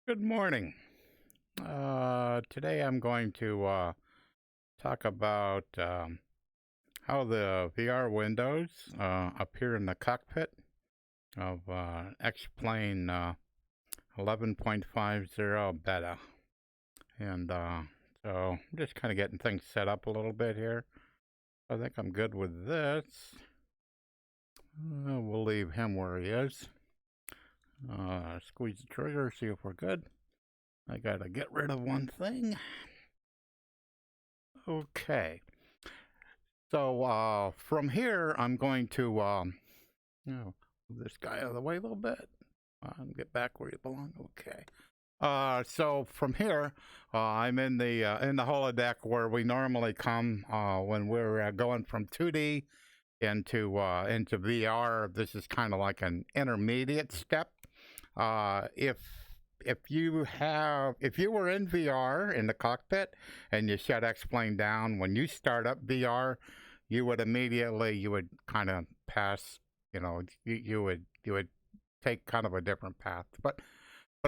Good morning. Today I'm going to talk about how the VR windows appear in the cockpit of X-Plane 11.50 beta. And so I'm just kind of getting things set up a little bit here. I think I'm good with this. We'll leave him where he is. Squeeze the trigger, see if we're good. I gotta get rid of one thing. Okay. So from here, I'm going to move this guy out of the way a little bit and get back where you belong. Okay. So from here, I'm in the holodeck where we normally come when we're going from 2D into VR. This is kind of like an intermediate step. If you were in VR in the cockpit and you shut X-Plane down, when you start up VR, you would kind of pass, you would take kind of a different path. But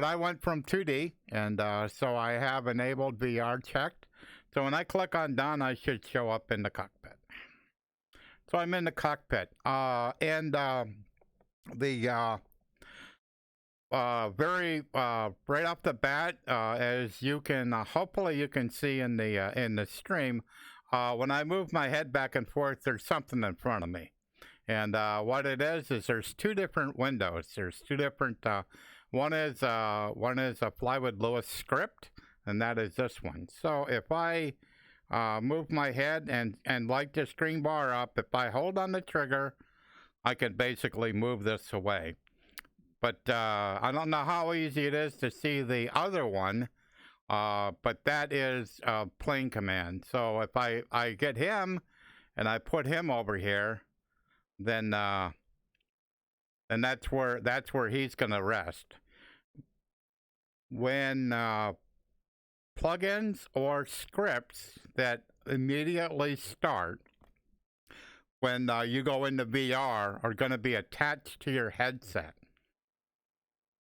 I went from 2D, and so I have enabled VR checked. So when I click on done, I should show up in the cockpit. So I'm in the cockpit, and the very right off the bat, as you can hopefully you can see in the stream, when I move my head back and forth, there's something in front of me, and what it is there's two different windows. There's two different. One is a Plywood Lewis script, and that is this one. So if I move my head and light the screen bar up, if I hold on the trigger, I can basically move this away. But I don't know how easy it is to see the other one, but that is plane command. So if I get him and I put him over here, then that's where he's going to rest. When plugins or scripts that immediately start when you go into VR are going to be attached to your headset.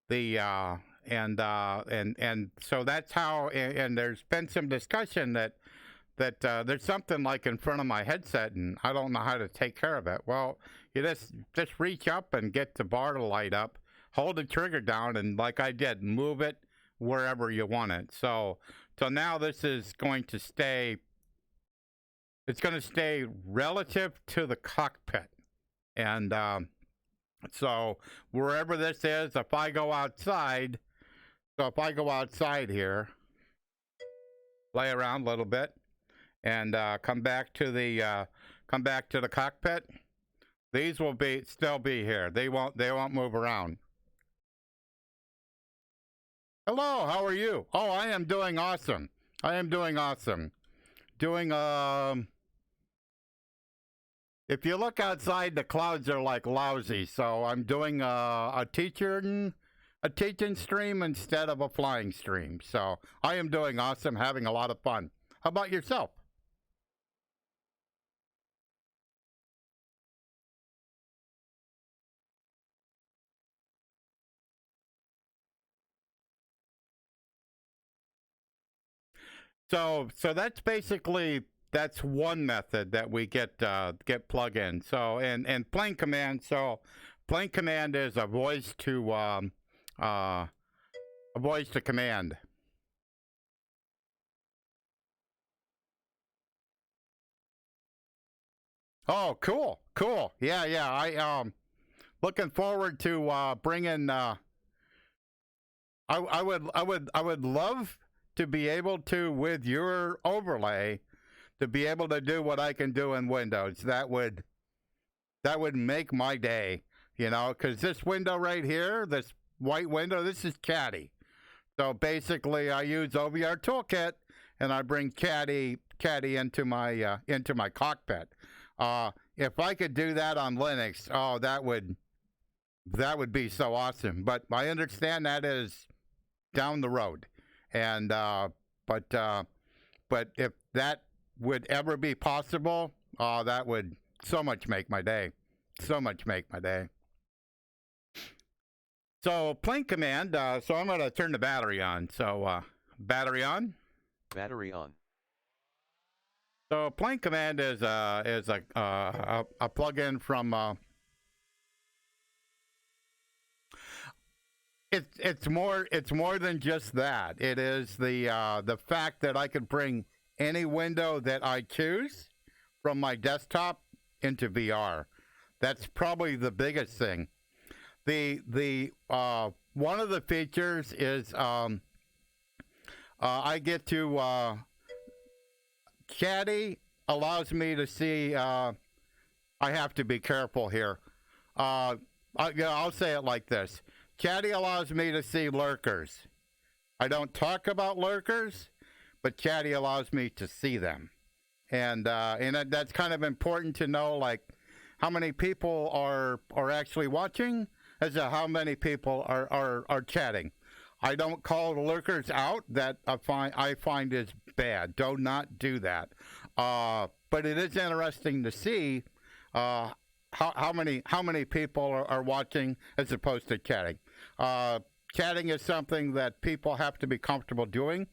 And so that's how. And there's been some discussion that there's something like in front of my headset, and I don't know how to take care of it. Well, you just reach up and get the bar to light up, hold the trigger down, and like I did, move it wherever you want it. So now this is going to stay. It's going to stay relative to the cockpit, and so wherever this is, if I go outside, here, play around a little bit, and come back to the cockpit, these will still be here. They won't move around. Hello, how are you? Oh, I am doing awesome. If you look outside, the clouds are like lousy, so I'm doing a teaching stream instead of a flying stream. So I am doing awesome, having a lot of fun. How about yourself? So that's basically one method that we get plug in. So and plane command. So plane command is a voice to command. Oh, cool. Yeah. I looking forward to bringing. I would love to be able to, with your overlay, to be able to do what I can do in Windows. That would make my day, because this window right here, this white window, this is Caddy. So basically, I use OVR Toolkit, and I bring Caddy into my cockpit. If I could do that on Linux, oh, that would be so awesome. But I understand that is down the road, and but if that would ever be possible, that would so much make my day. So plain command. So I'm going to turn the battery on. So battery on. Battery on. So plain command is a plugin from. It's more than just that. It is the fact that I could bring any window that I choose from my desktop into VR. That's probably the biggest thing. The one of the features is I get to Caddy allows me to see. I have to be careful here. I'll say it like this: Caddy allows me to see lurkers. I don't talk about lurkers, but Caddy allows me to see them, and that's kind of important to know, like how many people are actually watching, as to how many people are chatting. I don't call the lurkers out. That I find is bad. Do not do that. But it is interesting to see how many people are watching as opposed to chatting. Chatting is something that people have to be comfortable doing,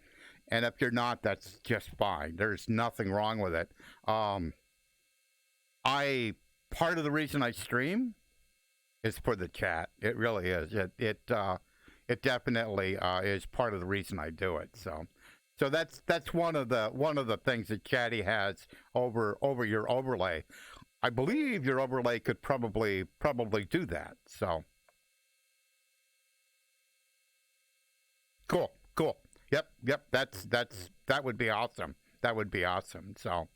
and if you're not, that's just fine. There's nothing wrong with it. Part of the reason I stream is for the chat. It really is. It definitely is part of the reason I do it. So that's one of the things that Chatty has over your overlay. I believe your overlay could probably do that. So cool. Yep. That would be awesome. That would be awesome. So,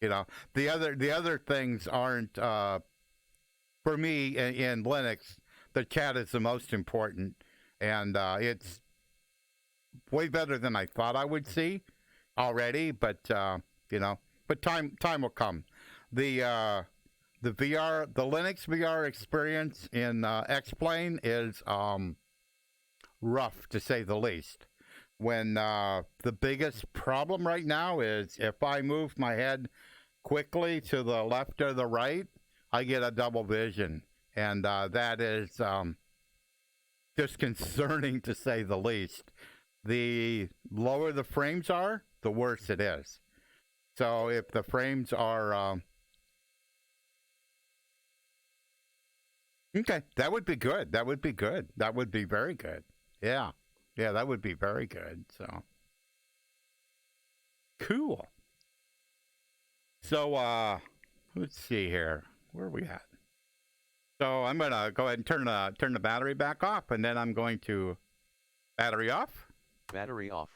the other things aren't for me in Linux. The chat is the most important, and it's way better than I thought I would see already. But but time will come. The Linux VR experience in X-Plane is rough, to say the least. When the biggest problem right now is if I move my head quickly to the left or the right, I get a double vision, and that is just concerning, to say the least. The lower the frames are, the worse it is. So if the frames are okay, that would be good. That would be good. That would be very good. Yeah, that would be very good. So cool. So let's see here. Where are we at? So I'm gonna go ahead and turn the battery back off, and then I'm going to battery off. Battery off.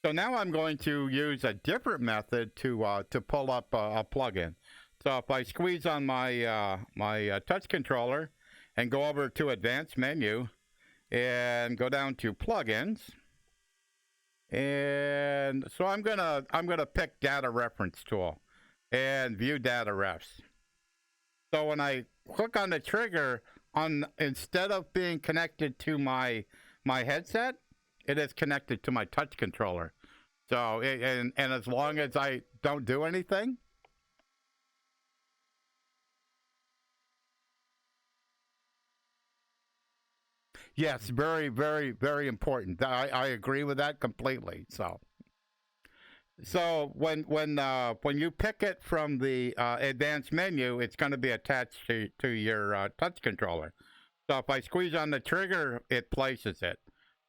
So now I'm going to use a different method to pull up a plugin. So if I squeeze on my my touch controller and go over to Advanced Menu and go down to Plugins, and so I'm gonna pick Data Reference Tool and View Data Refs. So when I click on the trigger, instead of being connected to my headset, it is connected to my touch controller. So and as long as I don't do anything, yes, very, very, very important. I agree with that completely. So when you pick it from the advanced menu, it's going to be attached to your touch controller. So if I squeeze on the trigger, it places it.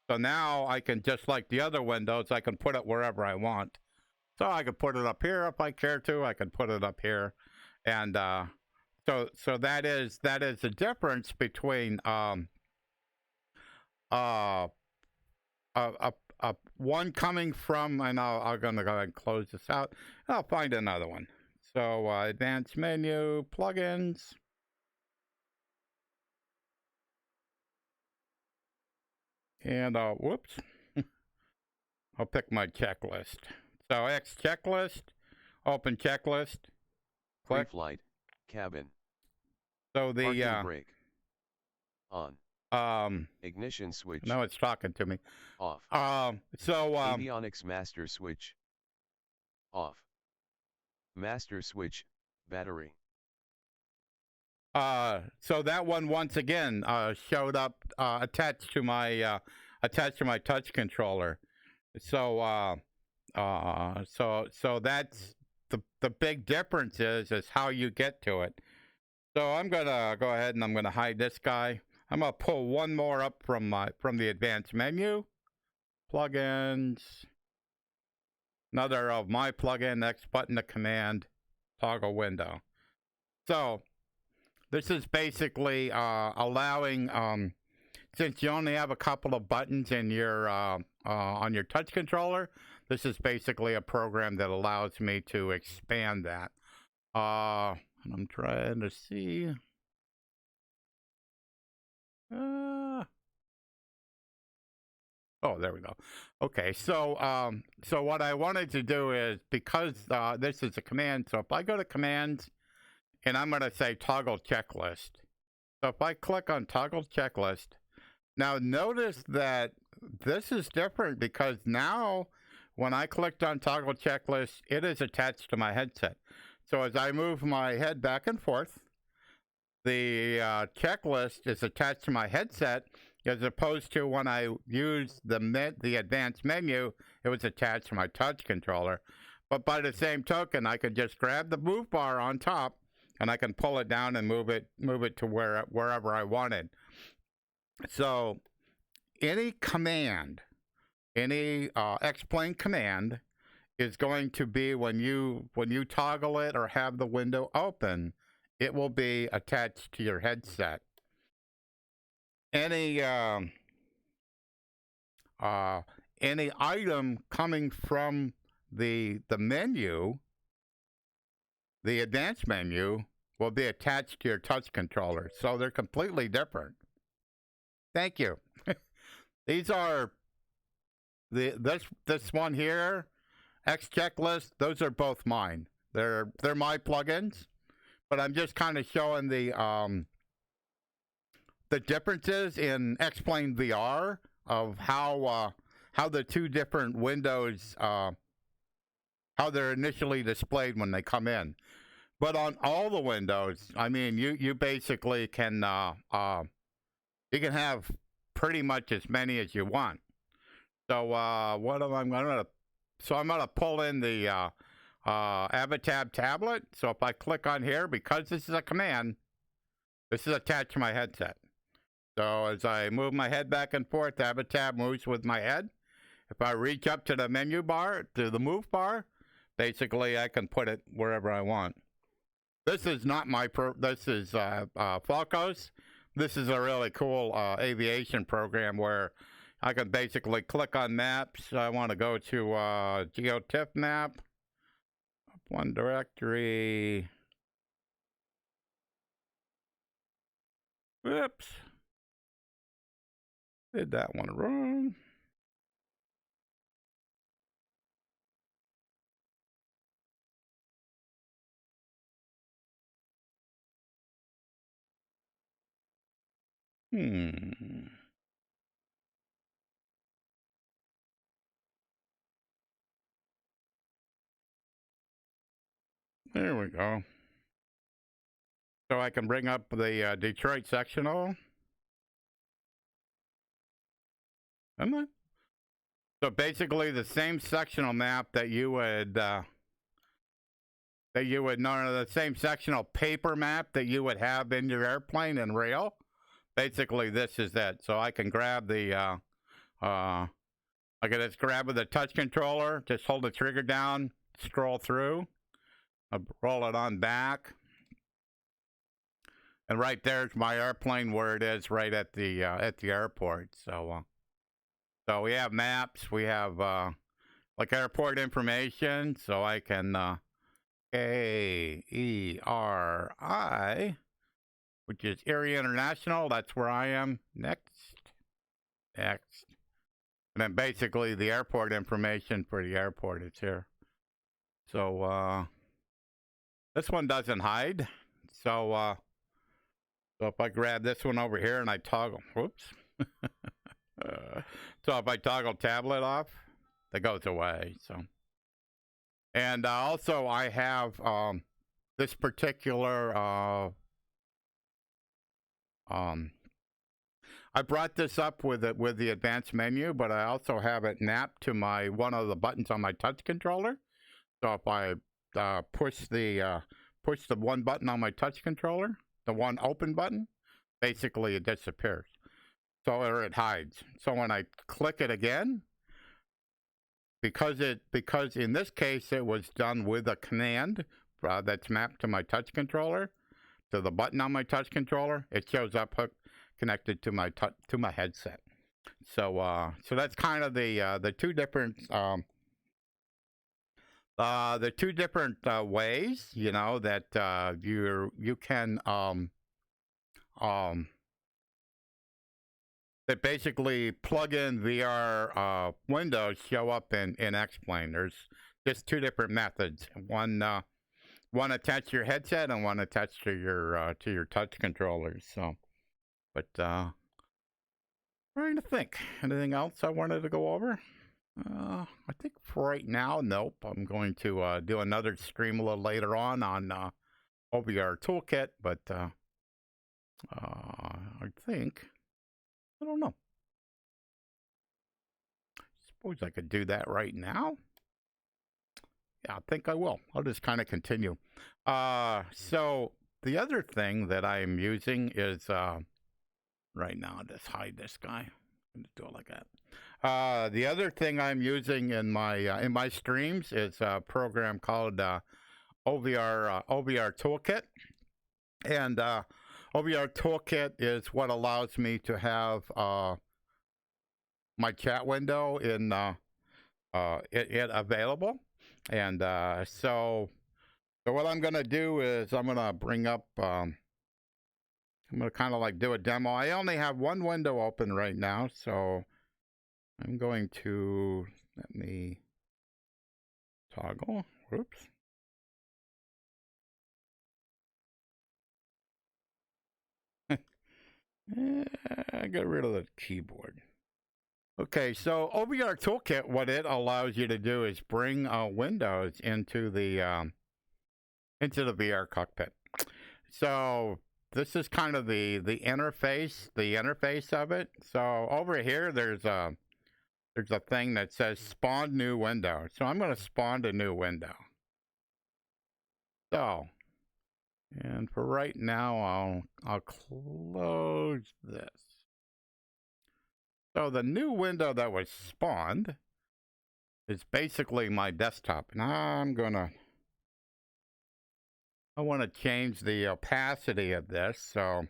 So now I can, just like the other windows, I can put it wherever I want. So I can put it up here if I care to. I can put it up here, and so that is the difference between one coming from, and I'm gonna go ahead and close this out. I'll find another one. So advanced menu, plugins. And whoops, I'll pick my checklist. So X checklist, open checklist. Click. Pre-flight, cabin. So the parking brake. On. Ignition switch. No, it's talking to me. Off. So avionics master switch. Off. Master switch, battery. So that one once again showed up attached to my touch controller. So so that's the big difference is how you get to it. So I'm gonna go ahead and I'm gonna hide this guy. I'm gonna pull one more up from the advanced menu, plugins, another of my plugin, X button to command, toggle window. So this is basically allowing, since you only have a couple of buttons in your on your touch controller, this is basically a program that allows me to expand that. And I'm trying to see. Oh, there we go. Okay, so so what I wanted to do is, because this is a command, so if I go to commands and I'm going to say toggle checklist. So if I click on toggle checklist, now notice that this is different because now when I clicked on toggle checklist, it is attached to my headset. So as I move my head back and forth, the checklist is attached to my headset, as opposed to when I used the advanced menu, it was attached to my touch controller. But by the same token, I could just grab the move bar on top, and I can pull it down and move it to wherever I wanted. So any command, any explain command, is going to be when you toggle it or have the window open, it will be attached to your headset. Any item coming from the menu, the advanced menu, will be attached to your touch controller. So they're completely different. Thank you. These are this one here, X checklist. Those are both mine. They're my plugins, but I'm just kind of showing the differences in Explain VR of how the two different windows how they're initially displayed when they come in. But on all the windows, I mean, you basically can you can have pretty much as many as you want. So what am I gonna? So I'm gonna pull in the Avatab tablet. So if I click on here, because this is a command, this is attached to my headset. So as I move my head back and forth, Avatab moves with my head. If I reach up to the menu bar, to the move bar, basically I can put it wherever I want. This is not my this is Falco's. This is a really cool aviation program where I can basically click on maps. I want to go to GeoTIFF map, one directory. Whoops. Did that one wrong. There we go. So I can bring up the Detroit sectional. Am I? So basically the same sectional map that you would the same sectional paper map that you would have in your airplane and rail. Basically this is it. So I can grab the I can just grab with the touch controller, just hold the trigger down, scroll through, roll it on back. And right there's my airplane where it is right at the airport. So so we have maps, we have like airport information, so I can AERI, which is Erie International. That's where I am. Next. And then basically the airport information for the airport is here. So this one doesn't hide. So so if I grab this one over here and I toggle, whoops. So if I toggle tablet off, that goes away. So, and also I have this particular I brought this up with the advanced menu, but I also have it mapped to one of the buttons on my touch controller. So if I push the one button on my touch controller, the one open button, basically it disappears. So, or it hides. So when I click it again, because in this case it was done with a command that's mapped to my touch controller, to the button on my touch controller, it shows up connected to my headset. So so that's kind of the two different ways, you know, that you can that basically plug-in VR windows show up in X-Plane. There's just two different methods. One attached to your headset and one attached to your touch controllers. So, but trying to think. Anything else I wanted to go over? I think for right now, nope. I'm going to do another stream a little later on OVR Toolkit, but I think, I don't know. Suppose I could do that right now. Yeah, I think I will. I'll just kind of continue. So the other thing that I'm using is right now. I'll just hide this guy. I'm just do it like that. The other thing I'm using in my streams is a program called OVR Toolkit, and OVR Toolkit is what allows me to have my chat window in it available. And so what I'm going to do is I'm going to bring up, I'm going to kind of like do a demo. I only have one window open right now, so I'm going to, let me toggle, whoops. Get rid of the keyboard. Okay, so OVR Toolkit, what it allows you to do is bring windows into the VR cockpit. So this is kind of the interface of it. So over here, there's a thing that says spawn new window. So I'm going to spawn a new window. So, and for right now, I'll close this. So the new window that was spawned is basically my desktop. Now I want to change the opacity of this. So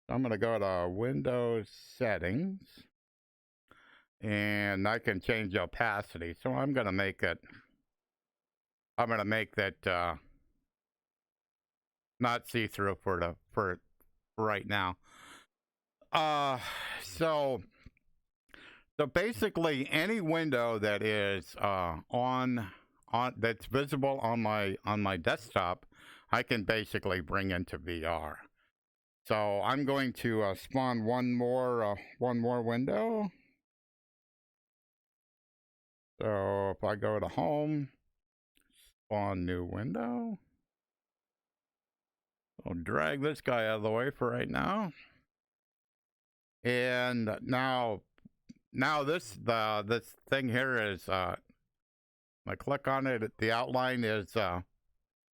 I'm going to go to Windows Settings, and I can change the opacity. So I'm going to make that not see-through for right now. So basically, any window that is that's visible on my desktop, I can basically bring into VR. So I'm going to spawn one more window. So if I go to Home, spawn new window. I'll drag this guy out of the way for right now. And now this thing here is I click on it, the outline is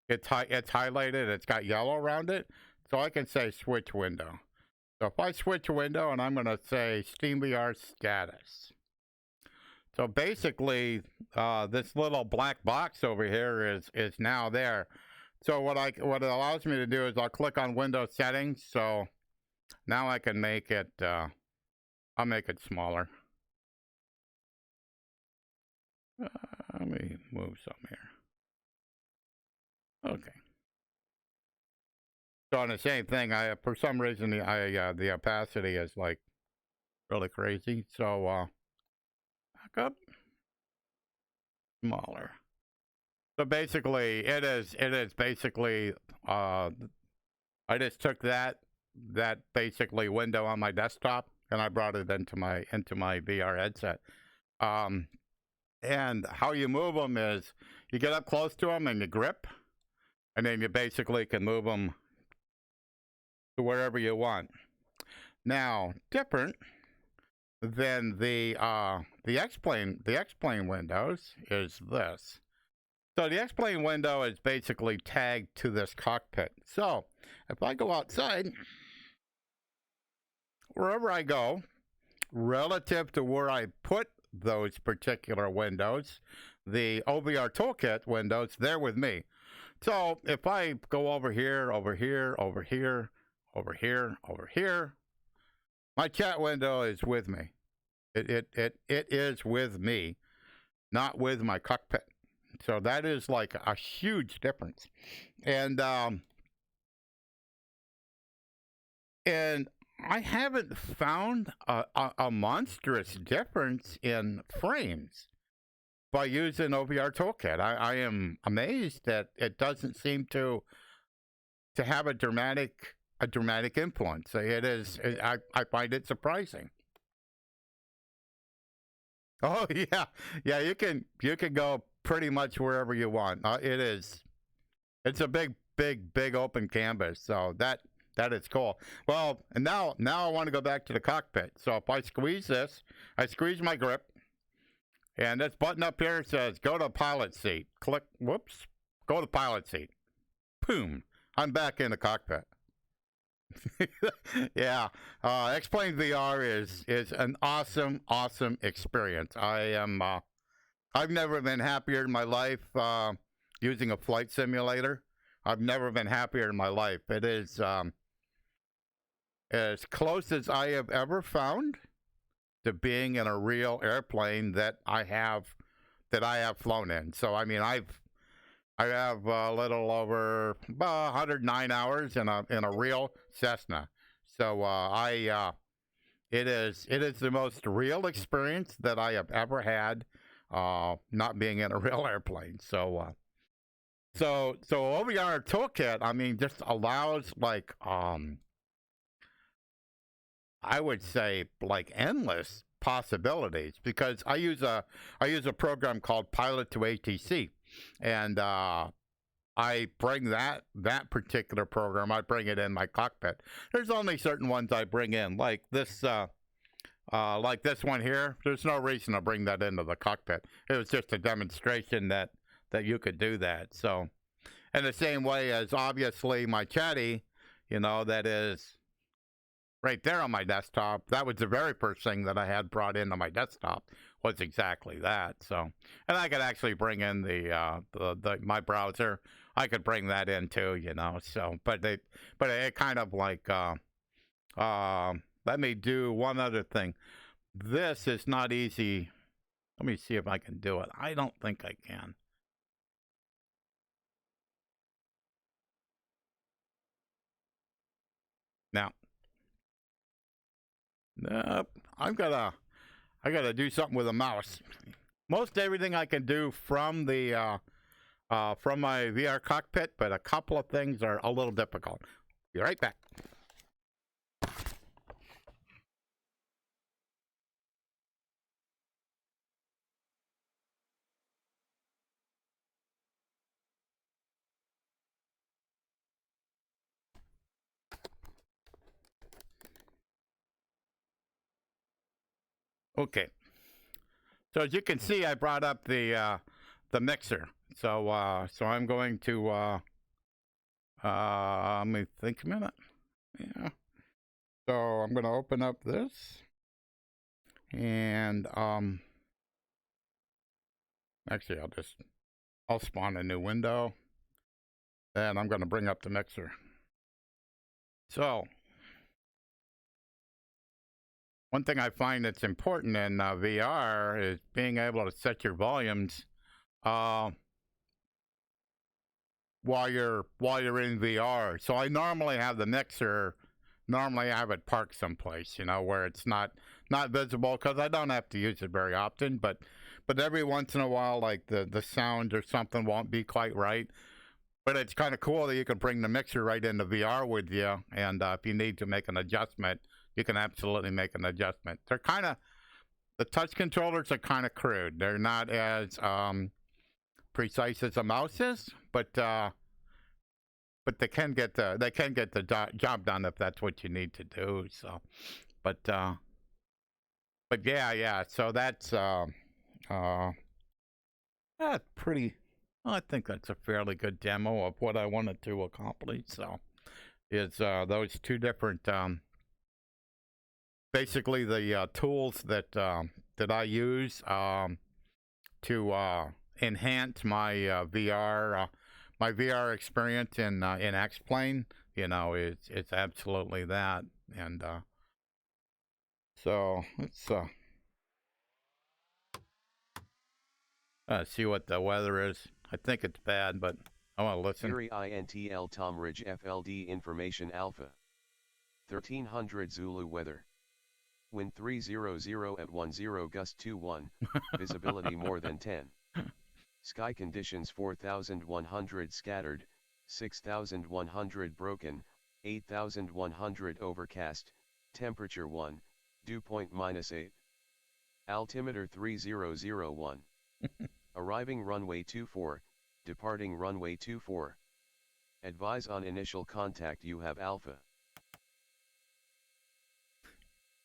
it's highlighted, it's got yellow around it, so I can say switch window. So if I switch window and I'm going to say SteamVR status. So basically this little black box over here is now there. So what it allows me to do is I'll click on Windows Settings. So now I can make it I'll make it smaller. Let me move some here. Okay. So on the same thing, for some reason the opacity is like really crazy. So back up, smaller. So basically, it is basically I just took that basically window on my desktop and I brought it into my VR headset. And how you move them is you get up close to them and you grip, and then you basically can move them to wherever you want. Now, different than the X-Plane windows is this. So the X-Plane window is basically tagged to this cockpit. So if I go outside, wherever I go, relative to where I put those particular windows, the OVR Toolkit windows, they're with me. So if I go over here, over here, over here, over here, over here, my chat window is with me. It is with me, not with my cockpit. So that is like a huge difference. And I haven't found a monstrous difference in frames by using OVR Toolkit. I am amazed that it doesn't seem to have a dramatic influence. It is. I find it surprising. Oh yeah, yeah. You can go pretty much wherever you want. It's a big open canvas. So that is cool. Well, and now I want to go back to the cockpit. So if I squeeze this, I squeeze my grip, and this button up here says go to pilot seat. Click. Whoops. Go to pilot seat. Boom. I'm back in the cockpit. Yeah, X-Plane VR is an awesome experience. I've never been happier in my life using a flight simulator. I've never been happier in my life. It is as close as I have ever found to being in a real airplane that I have flown in. So I mean, I have a little over 109 hours in a real Cessna. So it is the most real experience that I have ever had, not being in a real airplane. So OVR Toolkit, I mean, just allows like I would say like endless possibilities, because I use a program called Pilot to ATC. And I bring that particular program, I bring it in my cockpit. There's only certain ones I bring in, like this one here. There's no reason to bring that into the cockpit. It was just a demonstration that you could do that. So, in the same way as obviously my chatty, that is right there on my desktop. That was the very first thing that I had brought into my desktop, was exactly that. So, and I could actually bring in the my browser. I could bring that in too, So, but it kind of like let me do one other thing. This is not easy. Let me see if I can do it. I don't think I can. Now, nope. I gotta do something with a mouse. Most everything I can do from the from my VR cockpit, but a couple of things are a little difficult. Be right back. Okay. So as you can see, I brought up the mixer. So I'm going to let me think a minute. Yeah. So I'm going to open up this, and actually I'll spawn a new window, and I'm going to bring up the mixer. So one thing I find that's important in VR is being able to set your volumes while you're in VR. So I normally have the mixer. Normally I have it parked someplace, where it's not visible, because I don't have to use it very often. But every once in a while, like the sound or something won't be quite right. But it's kind of cool that you can bring the mixer right into VR with you, and if you need to make an adjustment, you can absolutely make an adjustment. They're the touch controllers are kind of crude. They're not as precise as a mouse is, but but they can get the job done if that's what you need to do. So, but yeah. So that's pretty. I think that's a fairly good demo of what I wanted to accomplish. So, is those two different, basically the tools that that I use to enhance my VR experience in X-Plane. You know, it's absolutely that, and so let's see what the weather is. I think it's bad, but I want to listen. Fury INTL Tom Ridge FLD Information Alpha. 1300 Zulu weather. Wind 300 at 10 gust 21, visibility more than 10. Sky conditions 4100 scattered, 6100 broken, 8100 overcast, temperature 1, dew point -8. Altimeter 3001. Arriving runway 24, departing runway 24. Advise on initial contact, you have Alpha.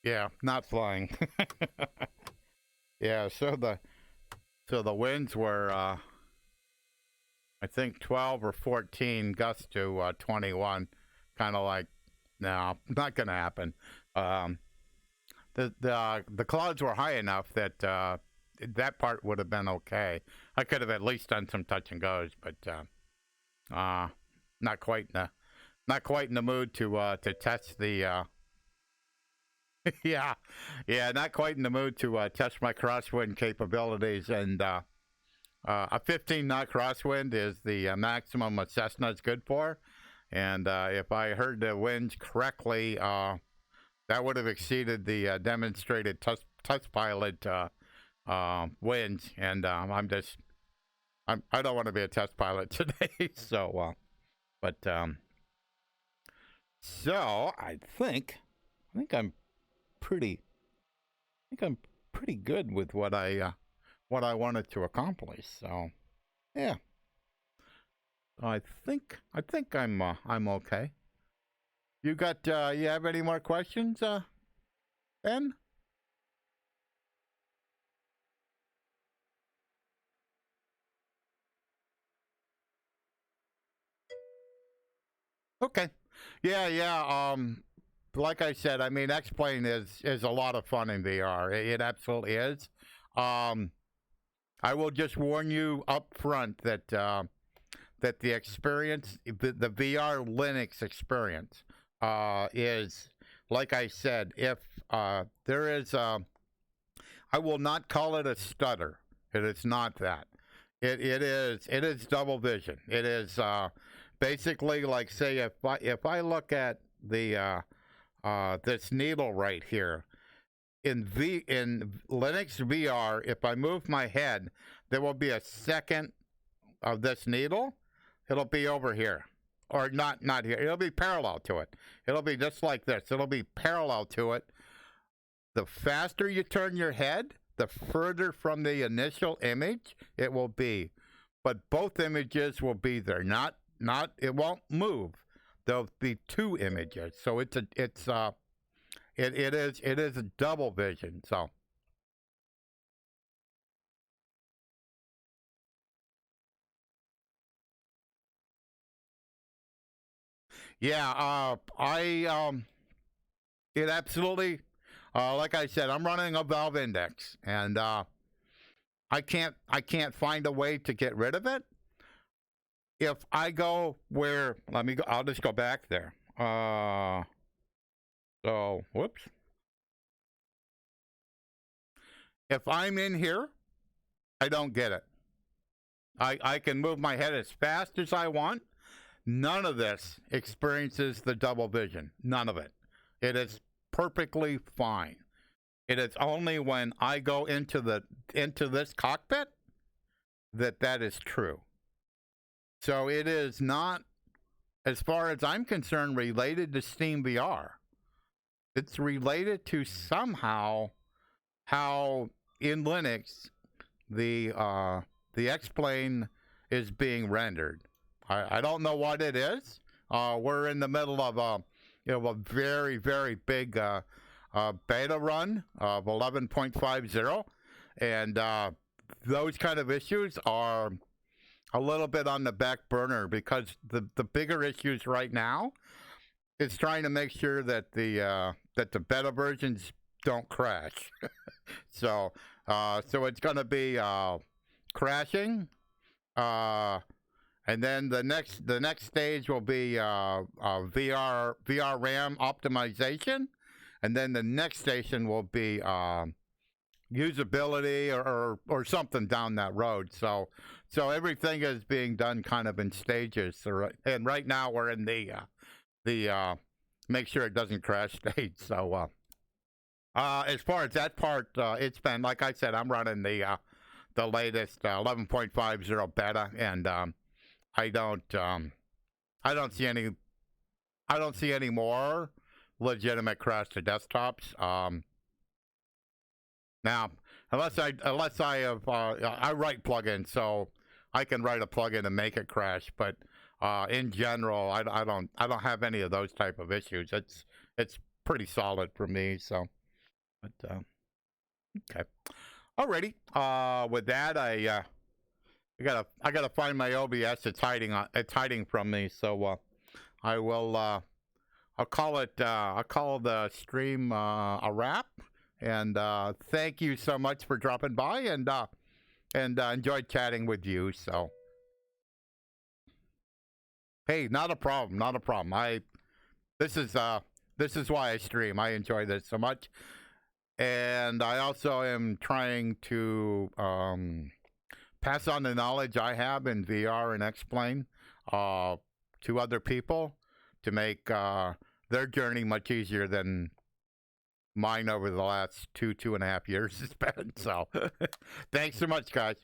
Yeah, not flying. Yeah, so the winds were I think 12 or 14 gusts to 21. Kind of like, no, not gonna happen. The clouds were high enough that that part would have been okay. I could have at least done some touch and goes, but not quite in the mood to test the yeah, not quite in the mood to test my crosswind capabilities. And a 15 knot crosswind is the maximum a Cessna's good for. And if I heard the winds correctly, that would have exceeded the demonstrated test pilot winds. And I don't want to be a test pilot today. So, so I think I'm pretty good with what I wanted to accomplish. So, yeah, I think I'm okay. You have any more questions, Ben? Okay. Yeah. Like I said, I mean, X-Plane is a lot of fun in VR. It absolutely is. I will just warn you up front that that the experience, the VR Linux experience, is, like I said, if there is I will not call it a stutter. It is not that. It is double vision. It is basically like, say, if I look at the this needle right here in Linux VR, if I move my head, there will be a second of this needle. It'll be over here, or not here. It'll be parallel to it. It'll be just like this. It'll be parallel to it. The faster you turn your head, the further from the initial image it will be. But both images will be there. Not it won't move. There'll be two images. So it is a double vision. So yeah, it absolutely, like I said, I'm running a Valve Index, and I can't find a way to get rid of it. If I go where, let me go, I'll just go back there. So, whoops. If I'm in here, I don't get it. I can move my head as fast as I want. None of this experiences the double vision. None of it. It is perfectly fine. It is only when I go into this cockpit that is true. So it is not, as far as I'm concerned, related to Steam VR. It's related to somehow how in Linux the X-Plane is being rendered. I don't know what it is. we're in the middle of a very, very big beta run of 11.50, and those kind of issues are a little bit on the back burner because the bigger issues right now is trying to make sure that the beta versions don't crash. So it's going to be crashing, and then the next stage will be VR RAM optimization, and then the next station will be usability or something down that road. So everything is being done kind of in stages. So, and right now we're in the make sure it doesn't crash stage. So as far as that part, it's been, like I said, I'm running the latest 11.50 beta, and I don't see any more legitimate crash to desktops. Now, unless I have I write plugins, so I can write a plugin and make it crash. But in general, I don't have any of those type of issues. It's pretty solid for me. So, but okay, alrighty. With that, I gotta find my OBS. It's hiding from me. So I will I'll call the stream a wrap. And thank you so much for dropping by, and enjoyed chatting with you. So, hey, not a problem. This is why I stream. I enjoy this so much, and I also am trying to pass on the knowledge I have in VR and X-Plane to other people to make their journey much easier than mine over the last 2.5 years has been. So thanks so much, guys.